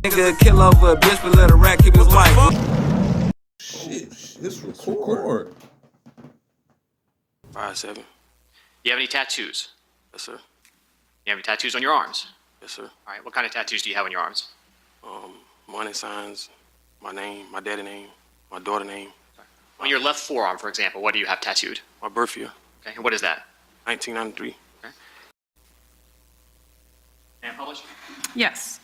Nigga kill over a bitch, but let a rat keep his wife. Shit, it's record. 5'7". You have any tattoos? Yes, sir. You have any tattoos on your arms? Yes, sir. All right, what kind of tattoos do you have on your arms? Money signs, my name, my daddy name, my daughter name, On your left forearm, for example, what do you have tattooed? my birth year, Okay, and what is that? 1993. Okay. And published? Yes.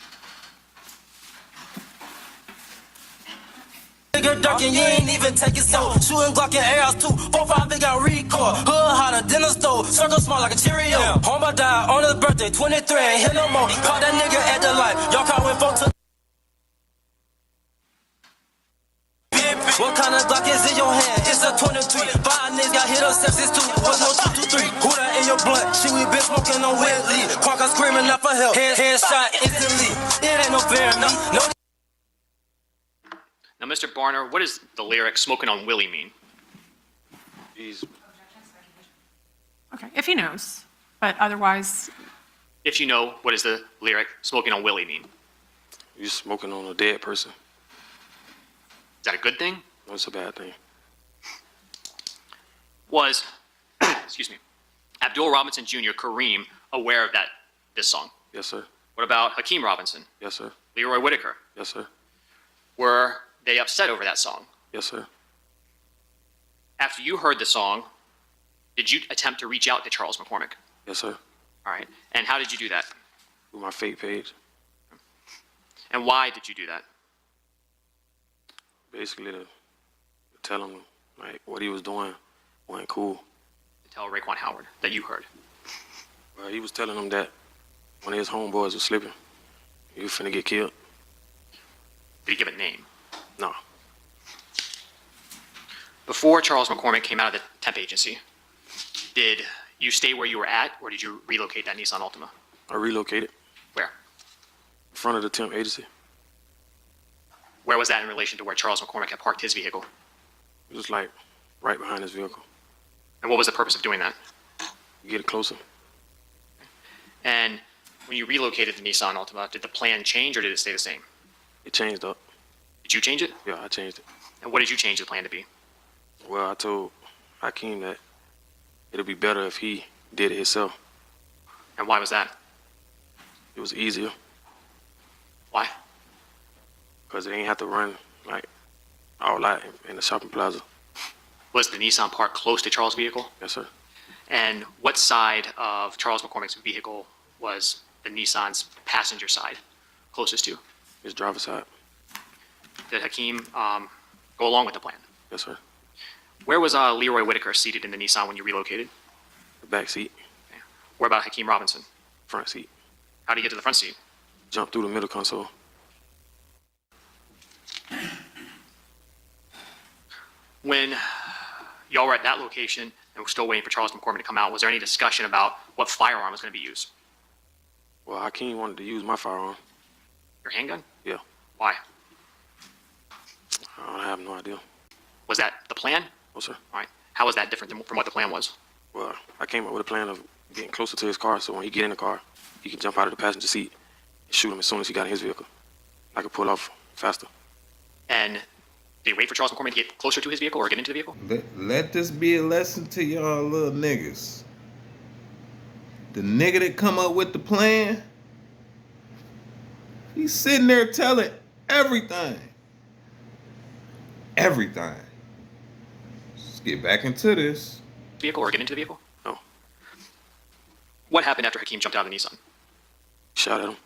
Nigga ducking, you ain't even take it so. Shooting Glock in airs too. 4-5 big got record. Hood hotter than a stove. Circle small like a Cheerio. Homeboy died on his birthday, 23. Ain't hit no more. Caught that nigga at the light. Y'all caught when folks took. What kind of Glock is in your hand? It's a 23. 5 niggas got hit up, 662. What's no 223? Who that in your blunt? She we been smoking on Whitley. Quacker screaming out for help. Headshot instantly. It ain't no fair, no. Now, Mr. Barner, what does the lyric "smoking on Willie" mean? He's Okay, if he knows, but otherwise, If you know, what does the lyric "smoking on Willie" mean? he's smoking on a dead person. Is that a good thing? That's a bad thing. Was, excuse me, Abdul Robinson Jr., Kareem, aware of this song? Yes, sir. What about Hakeem Robinson, Yes, sir. Leroy Whitaker? Yes, sir. Were they upset over that song? Yes, sir. After you heard the song, did you attempt to reach out to Charles McCormick? Yes, sir. All right. And how did you do that? With my fake page, And why did you do that? basically to tell him like what he was doing wasn't cool. To tell Raekwon Howard that you heard. Well, he was telling him that one of his homeboys was slipping. He was finna get killed. Did he give a name? No. Before Charles McCormick came out of the temp agency, did you stay where you were at, or did you relocate that Nissan Altima? I relocated Where? in front of the temp agency. Where was that in relation to where Charles McCormick had parked his vehicle? It was like right behind his vehicle. And what was the purpose of doing that? Get it closer. And when you relocated the Nissan Altima, did the plan change or did it stay the same? It changed up. Did you change it? Yeah, I changed it. And what did you change the plan to be? Well, I told Hakeem that it'll be better if he did it himself. And why was that? It was easier Why? because they ain't have to run like all that in the shopping plaza. Was the Nissan parked close to Charles' vehicle? Yes, sir. And what side of Charles McCormick's vehicle was the Nissan's passenger side closest to? His driver's side. Did Hakeem go along with the plan? Yes, sir. Where was Leroy Whitaker seated in the Nissan when you relocated? The back seat, Where about Hakeem Robinson? front seat. How did he get to the front seat? Jumped through the middle console. When y'all were at that location and were still waiting for Charles McCormick to come out, was there any discussion about what firearm was going to be used? Well, Hakeem wanted to use my firearm. Your handgun? Yeah. Why? I have no idea. Was that the plan? No, sir. All right. How was that different from what the plan was? Well, I came up with a plan of getting closer to his car so when he get in the car, he can jump out of the passenger seat and shoot him as soon as he got in his vehicle. I could pull off faster. And did he wait for Charles McCormick to get closer to his vehicle or get into the vehicle? Let this be a lesson to y'all little niggas. The nigga that come up with the plan, he's sitting there telling everything. Everything. Let's get back into this. Vehicle or get into the vehicle? No. What happened after Hakeem jumped out of the Nissan? Shot at him.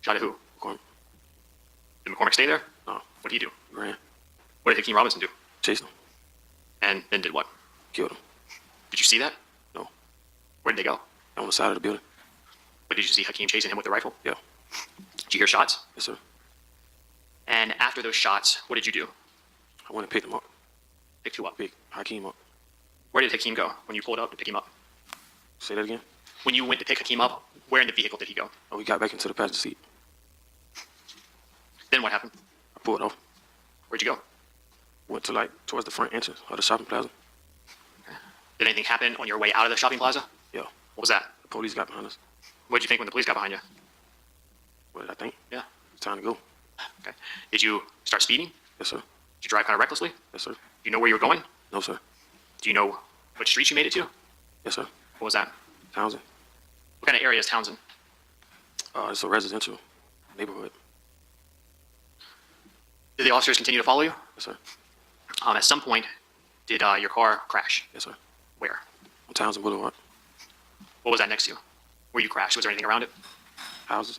Shot at who? McCormick. Did McCormick stay there? No. What did he do? Ran. What did Hakeem Robinson do? Chased him. And then did what? Killed him. Did you see that? No. Where did they go? On the side of the building. But did you see Hakeem chasing him with the rifle? Yeah. Did you hear shots? Yes, sir. And after those shots, what did you do? I went and picked him up. Picked who up? Picked Hakeem up. Where did Hakeem go when you pulled up to pick him up? Say that again? When you went to pick Hakeem up, where in the vehicle did he go? Oh, he got back into the passenger seat. Then what happened? I pulled off. Where'd you go? Went to like towards the front entrance of the shopping plaza. Did anything happen on your way out of the shopping plaza? Yeah. What was that? The police got behind us. What did you think when the police got behind you? What did I think? Yeah. It's time to go. Okay. Did you start speeding? Yes, sir. Did you drive kind of recklessly? Yes, sir. Do you know where you were going? No, sir. Do you know what street you made it to? Yes, sir. What was that? Townsend. What kind of area is Townsend? It's a residential neighborhood. Did the officers continue to follow you? Yes, sir. At some point, did your car crash? Yes, sir. Where? On Townsend Boulevard. What was that next to? Where you crashed? Was there anything around it? Houses.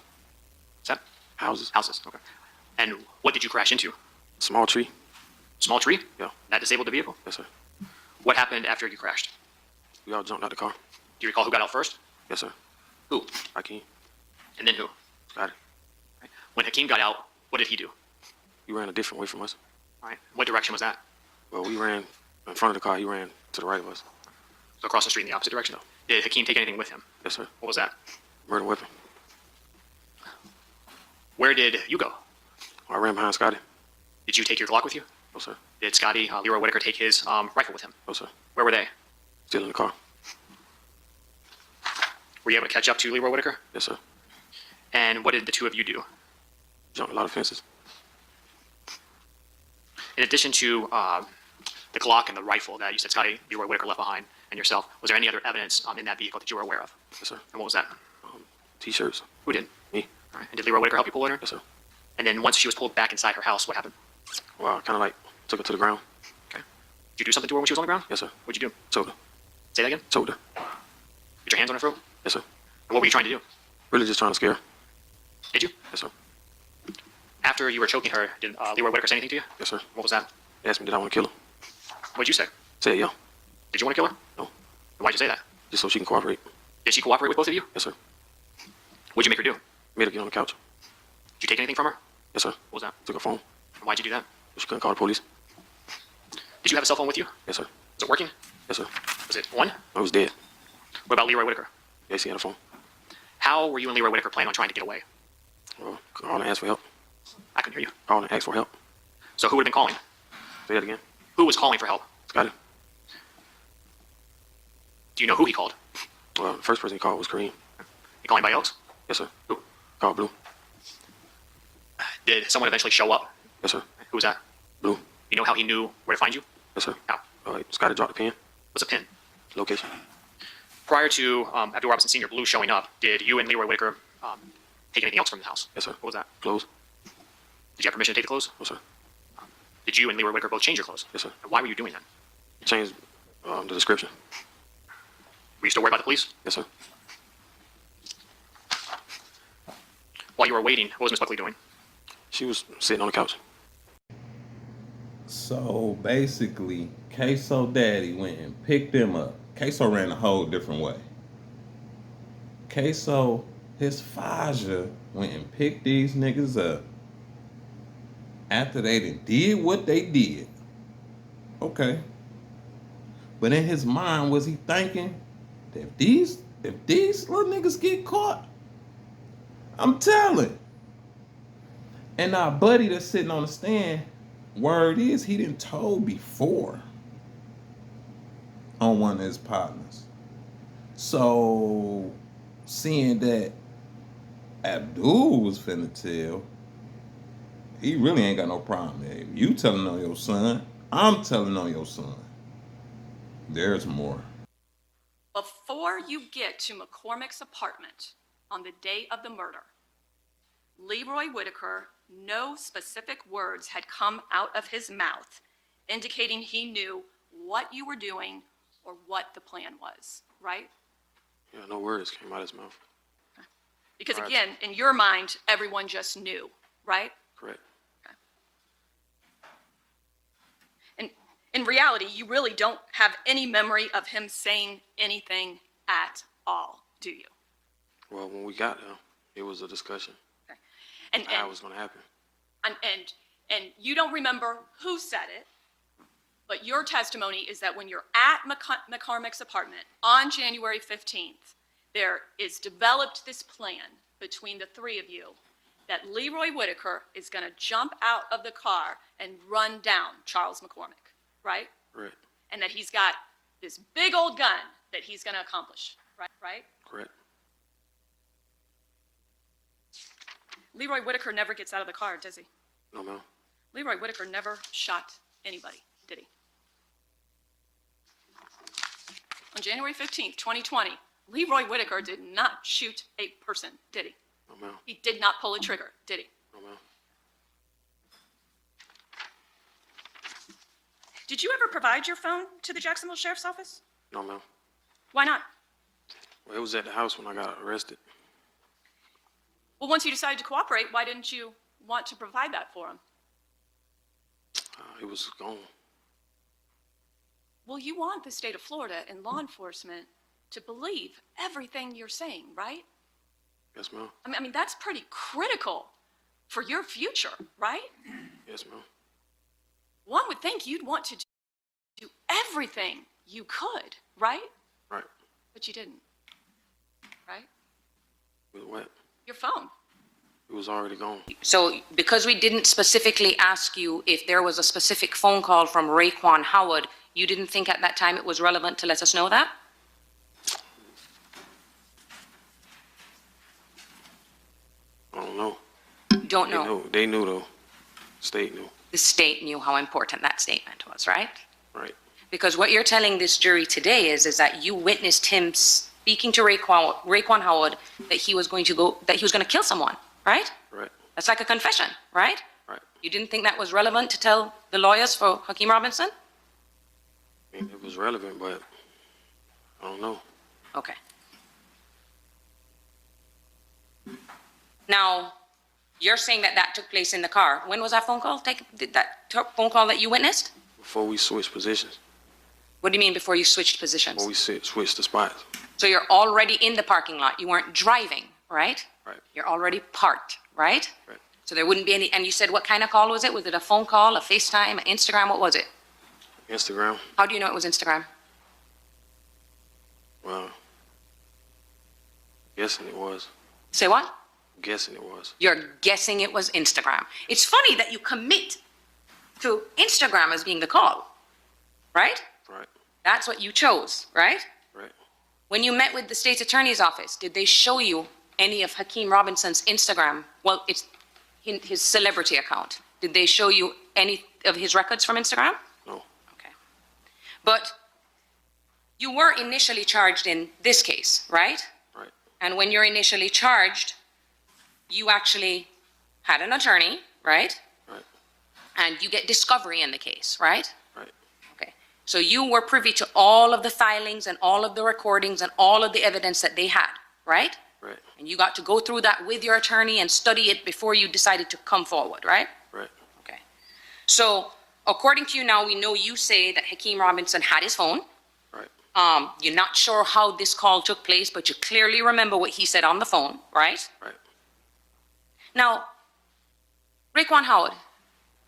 Is that? Houses. Houses. Okay. And what did you crash into? Small tree. Small tree? Yeah. That disabled the vehicle? Yes, sir. What happened after you crashed? We all jumped out the car. Do you recall who got out first? Yes, sir. Who? Hakeem. And then who? Got it. When Hakeem got out, what did he do? He ran a different way from us. All right. What direction was that? Well, we ran in front of the car. He ran to the right of us. So across the street in the opposite direction? Did Hakeem take anything with him? Yes, sir. What was that? Murder weapon. Where did you go? I ran behind Scotty. Did you take your Glock with you? No, sir. Did Scotty, Leroy Whitaker, take his rifle with him? No, sir. Where were they? Still in the car. Were you able to catch up to Leroy Whitaker? Yes, sir. And what did the two of you do? Jumped a lot of fences. In addition to the Glock and the rifle that you said Scotty Leroy Whitaker left behind and yourself, was there any other evidence in that vehicle that you were aware of? Yes, sir. And what was that? T-shirts. Who did? Me. All right. And did Leroy Whitaker help you pull her in? Yes, sir. And then once she was pulled back inside her house, what happened? Well, I kind of like took her to the ground. Okay. Did you do something to her when she was on the ground? Yes, sir. What'd you do? Choked her. Say that again? Choked her. Put your hands on her throat? Yes, sir. And what were you trying to do? Really just trying to scare her. Did you? Yes, sir. After you were choking her, did Leroy Whitaker say anything to you? Yes, sir. What was that? He asked me, did I want to kill her? What'd you say? Said, yeah. Did you want to kill her? No. Why'd you say that? Just so she can cooperate. Did she cooperate with both of you? Yes, sir. What'd you make her do? Made her get on the couch. Did you take anything from her? Yes, sir. What was that? Took her phone. And why'd you do that? She couldn't call the police. Did you have a cell phone with you? Yes, sir. Was it working? Yes, sir. Was it on? I was dead. What about Leroy Whitaker? Yes, he had a phone. How were you and Leroy Whitaker planning on trying to get away? Well, called and asked for help. I couldn't hear you. Called and asked for help. So who would have been calling? Say that again. Who was calling for help? Scotty. Do you know who he called? Well, the first person he called was Kareem. He called anybody else? Yes, sir. Who? Called Blue. Did someone eventually show up? Yes, sir. Who was that? Blue. You know how he knew where to find you? Yes, sir. How? Scotty dropped the pin. What's a pin? Location. Prior to Abdul Robinson Sr. Blue showing up, did you and Leroy Whitaker take anything else from the house? Yes, sir. What was that? Clothes. Did you have permission to take the clothes? No, sir. Did you and Leroy Whitaker both change your clothes? Yes, sir. And why were you doing that? Changed the description. Were you still worried about the police? Yes, sir. While you were waiting, what was Miss Buckley doing? She was sitting on the couch. So basically, Ksoo daddy went and picked them up. Ksoo ran a whole different way. Ksoo, his Faja, went and picked these niggas up after they did what they did. Okay. But in his mind, was he thinking that if these little niggas get caught, I'm telling. And our buddy that's sitting on the stand, word is he didn't told before on one of his partners. So seeing that Abdul was finna tell, he really ain't got no problem. If you telling on your son, I'm telling on your son. There's more. Before you get to McCormick's apartment on the day of the murder, Leroy Whitaker, no specific words had come out of his mouth indicating he knew what you were doing or what the plan was, right? Yeah, no words came out of his mouth. Because Right. again, in your mind, everyone just knew, right? Correct. And in reality, you really don't have any memory of him saying anything at all, do you? Well, when we got there, it was a discussion. And How it was going to happen. and you don't remember who said it, but your testimony is that when you're at McCormick's apartment on January 15th, there is developed this plan between the three of you that Leroy Whitaker is going to jump out of the car and run down Charles McCormick, right? Correct. And that he's got this big old gun that he's going to accomplish, right? Correct. Leroy Whitaker never gets out of the car, does he? No, ma'am. Leroy Whitaker never shot anybody, did he? On January 15th, 2020, Leroy Whitaker did not shoot a person, did he? No, ma'am. He did not pull a trigger, did he? No, ma'am. Did you ever provide your phone to the Jacksonville Sheriff's Office? No, ma'am. Why not? Well, it was at the house when I got arrested. Well, once you decided to cooperate, why didn't you want to provide that for him? It was gone. Well, you want the state of Florida and law enforcement to believe everything you're saying, right? Yes, ma'am. I mean, that's pretty critical for your future, right? Yes, ma'am. One would think you'd want to do everything you could, right? Right. But you didn't, right? With what? Your phone. It was already gone. So because we didn't specifically ask you if there was a specific phone call from Raekwon Howard, you didn't think at that time it was relevant to let us know that? I don't know. You don't know. They knew though. State knew. The state knew how important that statement was, right? Right. Because what you're telling this jury today is that you witnessed him speaking to Raekwon Howard that he was going to kill someone, right? Right. That's like a confession, right? Right. You didn't think that was relevant to tell the lawyers for Hakeem Robinson? I mean, it was relevant, but I don't know. Okay. Now, you're saying that that took place in the car. When was that phone call? Phone call that you witnessed? Before we switched positions. What do you mean before you switched positions? Before we switched the spots. So you're already in the parking lot. You weren't driving, right? Right. You're already parked, right? Right. So there wouldn't be any, and you said what kind of call was it? Was it a phone call, a FaceTime, an Instagram? What was it? Instagram. How do you know it was Instagram? Well, guessing it was. Say what? Guessing it was. You're guessing it was Instagram. It's funny that you commit to Instagram as being the call, right? Right. That's what you chose, right? Right. When you met with the state's attorney's office, did they show you any of Hakeem Robinson's Instagram? Well, it's his celebrity account. Did they show you any of his records from Instagram? No. Okay. But you were initially charged in this case, right? Right. And when you're initially charged, you actually had an attorney, right? Right. And you get discovery in the case, right? Right. Okay. So you were privy to all of the filings and all of the recordings and all of the evidence that they had, right? Right. And you got to go through that with your attorney and study it before you decided to come forward, right? Right. Okay. So according to you now, we know you say that Hakeem Robinson had his phone. Right. You're not sure how this call took place, but you clearly remember what he said on the phone, right? Right. Now, Raekwon Howard,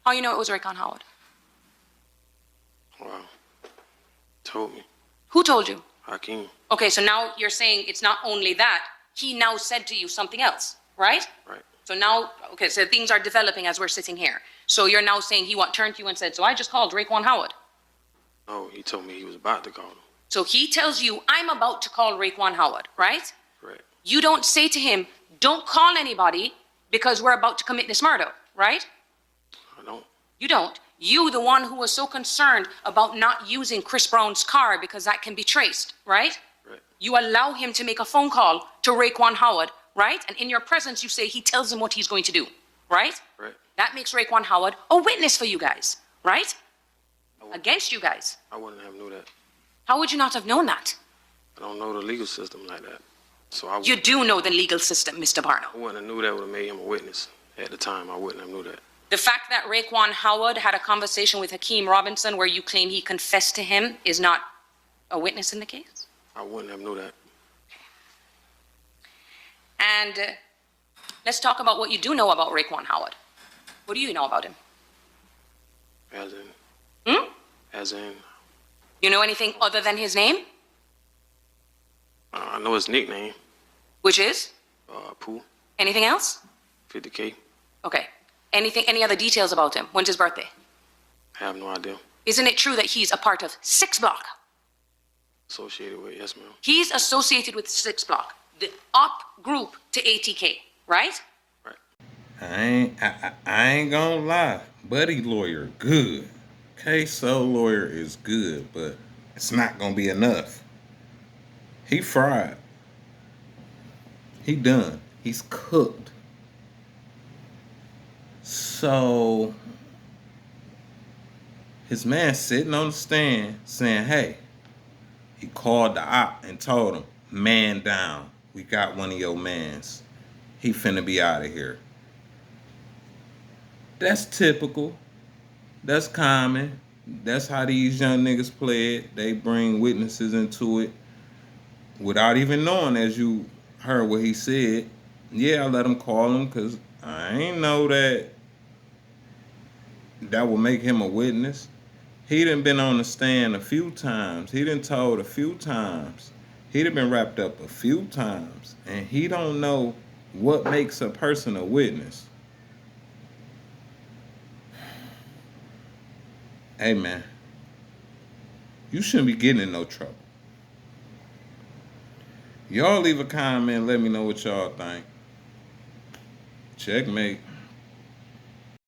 how you know it was Raekwon Howard? Wow. Told me. Who told you? Hakeem. Okay, so now you're saying it's not only that, he now said to you something else, right? Right. So now, okay, so things are developing as we're sitting here. So you're now saying he turned to you and said, so I just called Raekwon Howard. No, he told me he was about to call him. So he tells you, I'm about to call Raekwon Howard, right? Right. You don't say to him, don't call anybody because we're about to commit this murder, right? I don't. You don't. You, the one who was so concerned about not using Chris Brown's car because that can be traced, right? Right. You allow him to make a phone call to Raekwon Howard, right? And in your presence, you say he tells him what he's going to do, right? Right. That makes Raekwon Howard a witness for you guys, right? Against you guys. I wouldn't have knew that. How would you not have known that? I don't know the legal system like that. So You do know the legal system, Mr. Barno. I wouldn't have knew that would have made him a witness. At the time, I wouldn't have knew that. The fact that Raekwon Howard had a conversation with Hakeem Robinson where you claim he confessed to him is not a witness in the case? I wouldn't have knew that. And let's talk about what you do know about Raekwon Howard. What do you know about him? As in. As in. You know anything other than his name? I know his nickname. Which is? Pooh. Anything else? 50K. Okay. Any other details about him? When's his birthday? I have no idea. Isn't it true that he's a part of 6 Block? Associated with, yes, ma'am. He's associated with 6 Block, the op group to ATK, right? Right. I ain't gonna lie. Buddy lawyer, good. Ksoo lawyer is good, but it's not gonna be enough. He fried. He done. He's cooked. So his man sitting on the stand saying, hey, he called the op and told him, man down. We got one of your mans. He finna be out of here. That's typical. That's common. That's how these young niggas play it. They bring witnesses into it without even knowing, as you heard what he said. Yeah, I let him call him because I ain't know that would make him a witness. He done been on the stand a few times. He done told a few times. He done been wrapped up a few times. And he don't know what makes a person a witness. Hey, man. You shouldn't be getting in no trouble. Y'all leave a comment. Let me know what y'all think. Checkmate.